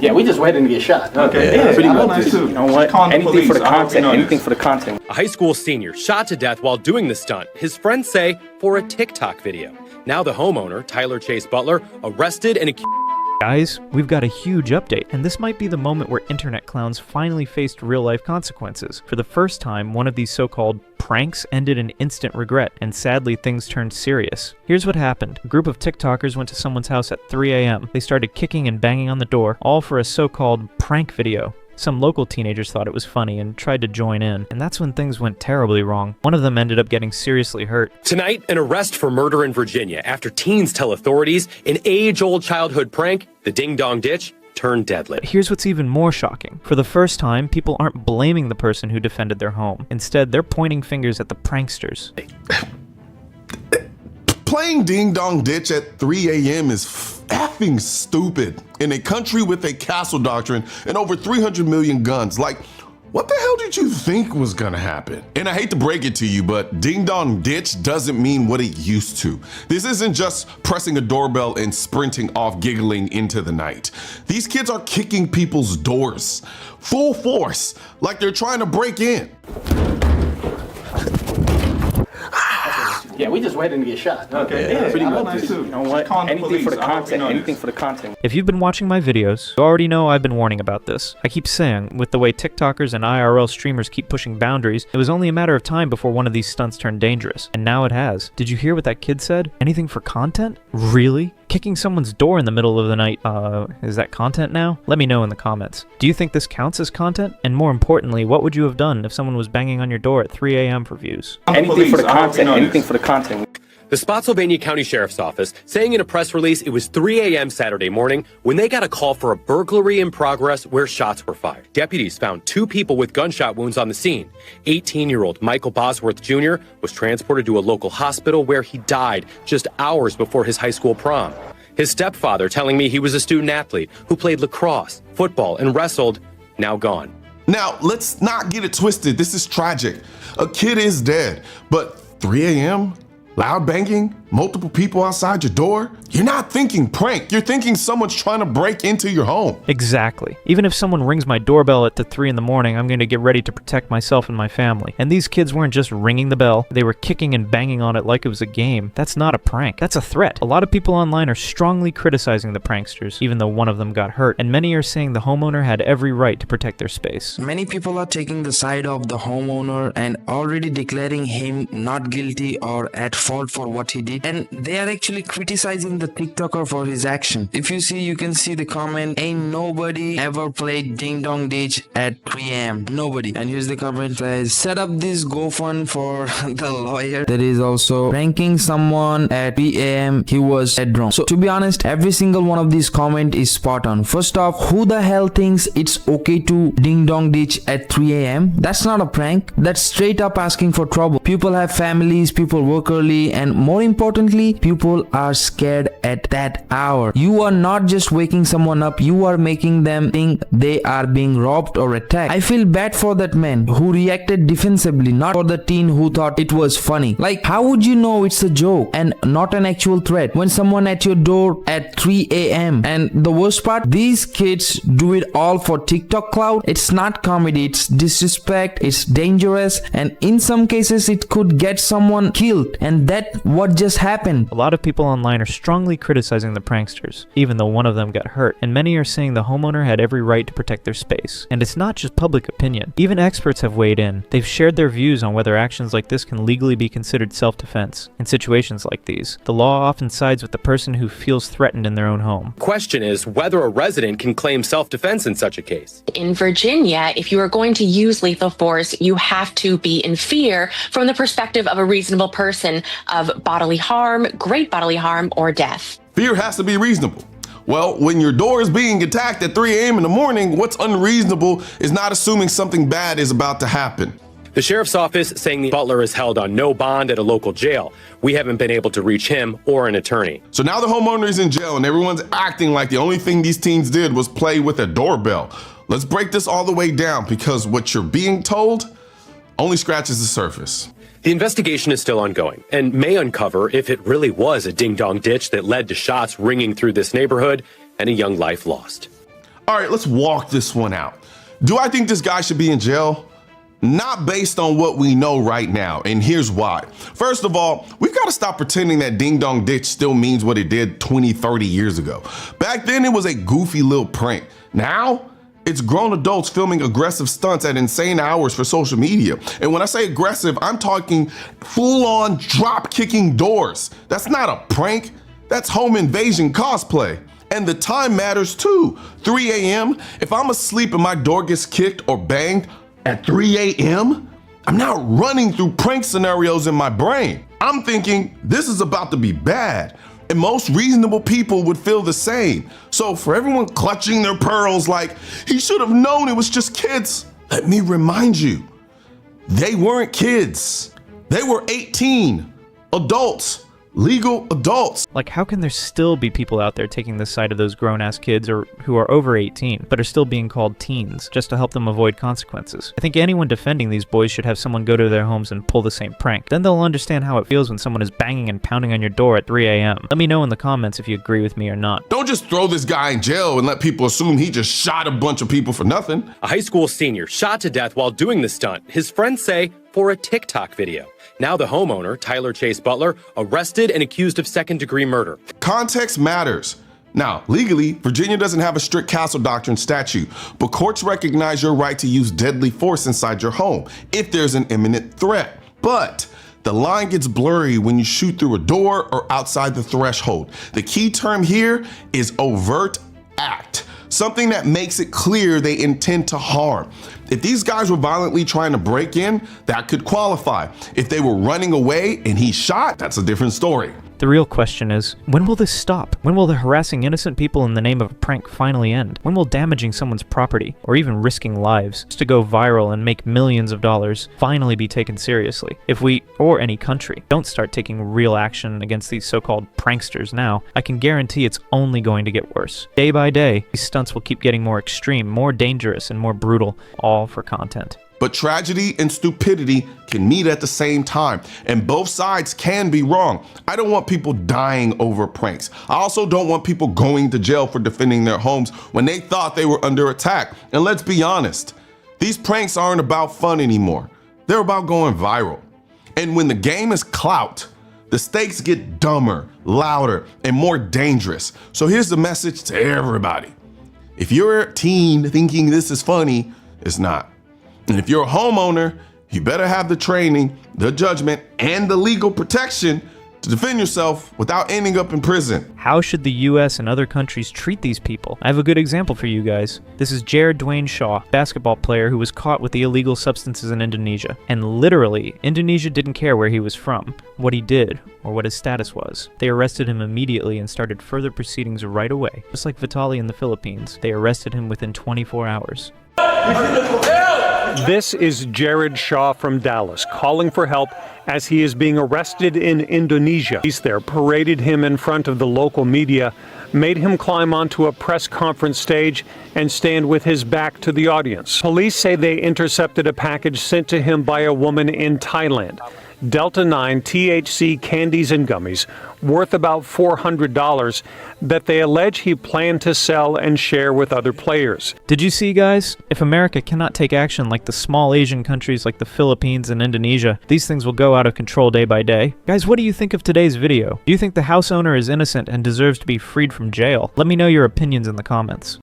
Yeah, we just waiting to get shot. Okay, yeah, pretty much. nice too. You know what? Call the Anything police. for the I hope you content. know Anything this. for the content. A high school senior shot to death while doing the stunt, his friends say, for a TikTok video. Now the homeowner, Tyler Chase Butler, arrested and accused. Guys, we've got a huge update, and this might be the moment where internet clowns finally faced real-life consequences. For the first time, one of these so-called pranks ended in instant regret, and sadly things turned serious. Here's what happened. A group of TikTokers went to someone's house at 3 a.m. They started kicking and banging on the door, all for a so-called prank video. Some local teenagers thought it was funny and tried to join in, and that's when things went terribly wrong. One of them ended up getting seriously hurt. Tonight, an arrest for murder in Virginia after teens tell authorities an age-old childhood prank, the ding-dong ditch, turned deadly. Here's what's even more shocking. For the first time, people aren't blaming the person who defended their home. Instead, they're pointing fingers at the pranksters. Playing ding-dong ditch at 3 a.m. is effing stupid. In a country with a castle doctrine and over 300 million guns, like, what the hell did you think was gonna happen? And I hate to break it to you, but ding-dong ditch doesn't mean what it used to. This isn't just pressing a doorbell and sprinting off giggling into the night. These kids are kicking people's doors, full force, like they're trying to break in. Yeah, we just waiting to get shot. Okay, yeah, pretty much. nice too. You know what? Call the Anything police. for the I hope you content. know Anything this. for the content. If you've been watching my videos, you already know I've been warning about this. I keep saying, with the way TikTokers and IRL streamers keep pushing boundaries, it was only a matter of time before one of these stunts turned dangerous. And now it has. Did you hear what that kid said? Anything for content? Really? Kicking someone's door in the middle of the night, is that content now? Let me know in the comments. Do you think this counts as content? And more importantly, what would you have done if someone was banging on your door at 3 a.m. for views? Anything for the I hope you content. know Anything this. for the content. The Spotsylvania County Sheriff's Office saying in a press release it was 3 a.m. Saturday morning when they got a call for a burglary in progress where shots were fired. Deputies found 2 people with gunshot wounds on the scene. 18-year-old Michael Bosworth Jr. was transported to a local hospital where he died just hours before his high school prom. His stepfather telling me he was a student athlete who played lacrosse, football, and wrestled, now gone. Now, let's not get it twisted. This is tragic. A kid is dead, but 3 a.m.? Loud banging? Multiple people outside your door? You're not thinking prank. You're thinking someone's trying to break into your home. Exactly. Even if someone rings my doorbell at 3 in the morning, I'm going to get ready to protect myself and my family. And these kids weren't just ringing the bell, they were kicking and banging on it like it was a game. That's not a prank. That's a threat. A lot of people online are strongly criticizing the pranksters, even though one of them got hurt, and many are saying the homeowner had every right to protect their space. Many people are taking the side of the homeowner and already declaring him not guilty or at fault for what he did, and they are actually criticizing the TikToker for his action. If you see, you can see the comment, ain't nobody ever played ding dong ditch at 3 a.m. Nobody. And here's the comment says, set up this GoFund for the lawyer that is also pranking someone at 3 a.m. He was dead wrong. So to be honest, every single one of these comment is spot on. First off, who the hell thinks it's okay to ding dong ditch at 3 a.m.? That's not a prank. That's straight up asking for trouble. People have families, people work early, and more importantly, people are scared at that hour. You are not just waking someone up, you are making them think they are being robbed or attacked. I feel bad for that man who reacted defensively, not for the teen who thought it was funny. Like, how would you know it's a joke and not an actual threat when someone at your door at 3 a.m. And the worst part, these kids do it all for TikTok clout. It's not comedy, it's disrespect, it's dangerous, and in some cases it could get someone killed, and that's what just happened. A lot of people online are strongly criticizing the pranksters, even though one of them got hurt, and many are saying the homeowner had every right to protect their space. And it's not just public opinion. Even experts have weighed in. They've shared their views on whether actions like this can legally be considered self-defense. In situations like these, the law often sides with the person who feels threatened in their own home. Question is whether a resident can claim self-defense in such a case. In Virginia, if you are going to use lethal force, you have to be in fear from the perspective of a reasonable person of bodily harm, great bodily harm, or death. Fear has to be reasonable. Well, when your door is being attacked at 3 a.m. in the morning, what's unreasonable is not assuming something bad is about to happen. The sheriff's office saying the butler is held on no bond at a local jail. We haven't been able to reach him or an attorney. So now the homeowner is in jail and everyone's acting like the only thing these teens did was play with a doorbell. Let's break this all the way down, because what you're being told only scratches the surface. The investigation is still ongoing and may uncover if it really was a ding-dong ditch that led to shots ringing through this neighborhood and a young life lost. All right, let's walk this one out. Do I think this guy should be in jail? Not based on what we know right now, and here's why. First of all, we've got to stop pretending that Ding Dong Ditch still means what it did 20, 30 years ago. Back then, it was a goofy little prank. Now, it's grown adults filming aggressive stunts at insane hours for social media. And when I say aggressive, I'm talking full-on drop-kicking doors. That's not a prank, that's home invasion cosplay. And the time matters too. 3 a.m., if I'm asleep and my door gets kicked or banged at 3 a.m., I'm not running through prank scenarios in my brain. I'm thinking this is about to be bad. And most reasonable people would feel the same. So for everyone clutching their pearls like, he should have known it was just kids, let me remind you, they weren't kids. They were 18, adults. Legal adults. Like, how can there still be people out there taking the side of those grown-ass kids or who are over 18, but are still being called teens, just to help them avoid consequences? I think anyone defending these boys should have someone go to their homes and pull the same prank. Then they'll understand how it feels when someone is banging and pounding on your door at 3 a.m. Let me know in the comments if you agree with me or not. Don't just throw this guy in jail and let people assume he just shot a bunch of people for nothing. A high school senior shot to death while doing the stunt, his friends say, for a TikTok video. Now the homeowner, Tyler Chase Butler, arrested and accused of second-degree murder. Context matters. Now, legally, Virginia doesn't have a strict castle doctrine statute, but courts recognize your right to use deadly force inside your home if there's an imminent threat. But the line gets blurry when you shoot through a door or outside the threshold. The key term here is overt act, something that makes it clear they intend to harm. If these guys were violently trying to break in, that could qualify. If they were running away and he shot, that's a different story. The real question is, when will this stop? When will the harassing innocent people in the name of a prank finally end? When will damaging someone's property, or even risking lives, just to go viral and make millions of dollars, finally be taken seriously? If we, or any country, don't start taking real action against these so-called pranksters now, I can guarantee it's only going to get worse. Day by day, these stunts will keep getting more extreme, more dangerous, and more brutal, all for content. But tragedy and stupidity can meet at the same time, and both sides can be wrong. I don't want people dying over pranks. I also don't want people going to jail for defending their homes when they thought they were under attack. And let's be honest, these pranks aren't about fun anymore. They're about going viral. And when the game is clout, the stakes get dumber, louder, and more dangerous. So here's the message to everybody. If you're a teen thinking this is funny, it's not. And if you're a homeowner, you better have the training, the judgment, and the legal protection to defend yourself without ending up in prison. How should the US and other countries treat these people? I have a good example for you guys. This is Jared Dwayne Shaw, basketball player who was caught with the illegal substances in Indonesia. And literally, Indonesia didn't care where he was from, what he did, or what his status was. They arrested him immediately and started further proceedings right away. Just like Vitaly in the Philippines, they arrested him within 24 hours. This is Jared Shaw from Dallas calling for help as he is being arrested in Indonesia. Police there paraded him in front of the local media, made him climb onto a press conference stage and stand with his back to the audience. Police say they intercepted a package sent to him by a woman in Thailand. Delta 9 THC candies and gummies worth about $400 that they allege he planned to sell and share with other players. Did you see, guys? If America cannot take action like the small Asian countries like the Philippines and Indonesia, these things will go out of control day by day. Guys, what do you think of today's video? Do you think the house owner is innocent and deserves to be freed from jail? Let me know your opinions in the comments.